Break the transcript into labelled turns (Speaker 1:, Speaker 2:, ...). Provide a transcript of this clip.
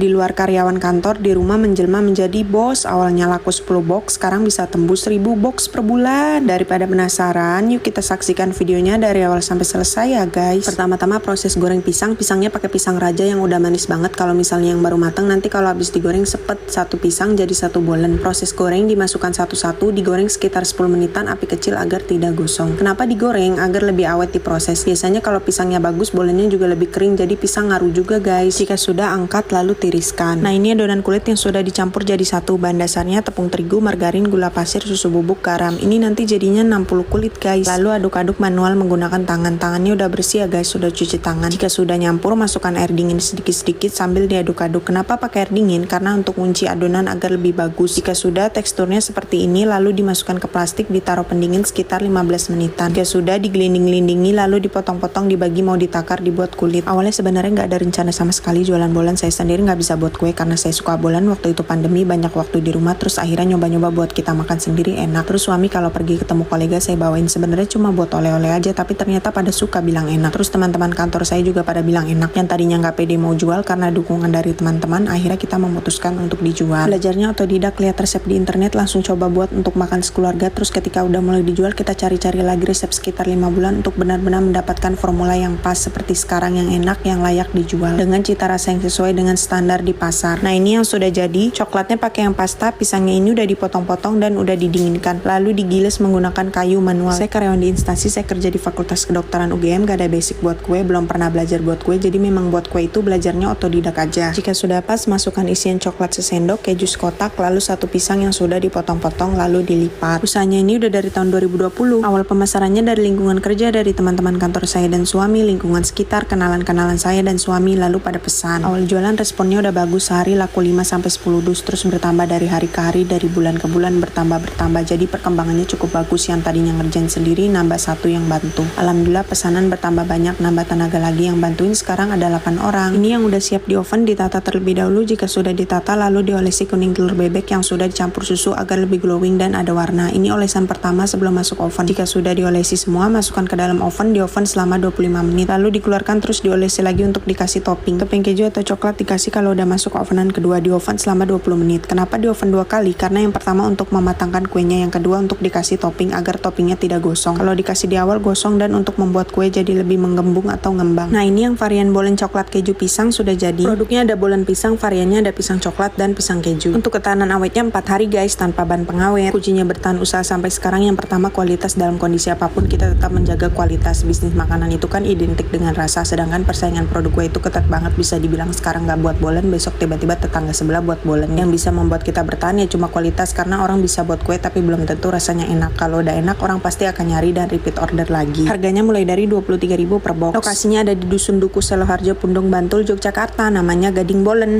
Speaker 1: Di luar karyawan kantor, di rumah menjelma menjadi bos. Awalnya laku 10 box, sekarang bisa tembus 1000 box per bulan. Daripada penasaran, yuk kita saksikan videonya dari awal sampai selesai ya guys. Pertama-tama proses goreng pisang. Pisangnya pakai pisang raja yang udah manis banget. Kalau misalnya yang baru matang, nanti kalau habis digoreng sepet satu pisang jadi satu bolen. Proses goreng dimasukkan satu-satu, digoreng sekitar 10 menitan api kecil agar tidak gosong. Kenapa digoreng? Agar lebih awet diproses. Biasanya kalau pisangnya bagus, bolennya juga lebih kering, jadi pisang ngaruh juga guys. Jika sudah, angkat lalu tiriskan. Nah, ini adonan kulit yang sudah dicampur jadi satu. Bahan dasarnya tepung terigu, margarin, gula pasir, susu bubuk, garam. Ini nanti jadinya 60 kulit guys. Lalu aduk-aduk manual menggunakan tangan. Tangannya udah bersih ya guys, sudah cuci tangan. Jika sudah nyampur, masukkan air dingin sedikit-sedikit sambil diaduk-aduk. Kenapa pakai air dingin? Karena untuk kunci adonan agar lebih bagus. Jika sudah teksturnya seperti ini, lalu dimasukkan ke plastik, ditaruh pendingin sekitar 15 menitan. Jika sudah digelinding-gelindingi, lalu dipotong-potong, dibagi mau ditakar, dibuat kulit. Awalnya sebenarnya nggak ada rencana sama sekali jualan bolan. Saya sendiri nggak bisa buat kue karena saya suka bolan. Waktu itu pandemi, banyak waktu di rumah, terus akhirnya nyoba-nyoba buat kita makan sendiri enak. Terus suami kalau pergi ketemu kolega saya bawain, sebenarnya cuma buat oleh-oleh aja, tapi ternyata pada suka bilang enak. Terus teman-teman kantor saya juga pada bilang enak. Yang tadinya nggak pede mau jual karena dukungan dari teman-teman, akhirnya kita memutuskan untuk dijual. Belajarnya otodidak, lihat resep di internet, langsung coba buat untuk makan sekeluarga. Terus ketika udah mulai dijual, kita cari-cari lagi resep sekitar 5 bulan untuk benar-benar mendapatkan formula yang pas seperti sekarang, yang enak, yang layak dijual dengan cita rasa yang sesuai dengan standar di pasar. Nah, ini yang sudah jadi. Coklatnya pakai yang pasta, pisangnya ini udah dipotong-potong dan udah didinginkan, lalu digiles menggunakan kayu manual. Saya karyawan di instansi, saya kerja di Fakultas Kedokteran UGM, gak ada basic buat kue, belum pernah belajar buat kue, jadi memang buat kue itu belajarnya otodidak aja. Jika sudah pas, masukkan isian coklat sesendok, keju sekotak, lalu satu pisang yang sudah dipotong-potong lalu dilipat. Usahanya ini udah dari tahun 2020. Awal pemasarannya dari lingkungan kerja, dari teman-teman kantor saya dan suami, lingkungan sekitar, kenalan-kenalan saya dan suami, lalu pada pesan. Awal jualan responnya udah bagus, sehari laku 5-10 dus, terus bertambah dari hari ke hari, dari bulan ke bulan bertambah. Jadi perkembangannya cukup bagus. Yang tadinya ngerjain sendiri, nambah satu yang bantu. Alhamdulillah pesanan bertambah banyak, nambah tenaga lagi yang bantuin, sekarang ada 8 orang. Ini yang udah siap di oven, ditata terlebih dahulu. Jika sudah ditata, lalu diolesi kuning telur bebek yang sudah dicampur susu agar lebih glowing dan ada warna. Ini olesan pertama sebelum masuk oven. Jika sudah diolesi semua, masukkan ke dalam oven, di oven selama 25 menit, lalu dikeluarkan terus diolesi lagi untuk dikasih topping. Topping keju atau coklat dikasih kalau udah masuk ovenan kedua, di oven selama 20 menit. Kenapa di oven 2 kali? Karena yang pertama untuk mematangkan kuenya, yang kedua untuk dikasih topping agar toppingnya tidak gosong. Kalau dikasih di awal gosong, dan untuk membuat kue jadi lebih menggembung atau ngembang. Nah, ini yang varian bolen coklat keju pisang sudah jadi. Produknya ada bolen pisang, variannya ada pisang coklat dan pisang keju. Untuk ketahanan awetnya 4 hari guys, tanpa bahan pengawet. Kuncinya bertahan usaha sampai sekarang yang pertama kualitas. Dalam kondisi apapun kita tetap menjaga kualitas. Bisnis makanan itu kan identik dengan rasa, sedangkan persaingan produk kue itu ketat banget. Bisa dibilang sekarang nggak buat bolen, besok tiba-tiba tetangga sebelah buat bolen. Yang bisa membuat kita bertahan ya cuma kualitas, karena orang bisa buat kue tapi belum tentu rasanya enak. Kalau udah enak, orang pasti akan nyari dan repeat order lagi. Harganya mulai dari 23.000 per box. Lokasinya ada di Dusun Duku, Seloharjo, Pundung, Bantul, Yogyakarta. Namanya Gading Bolen.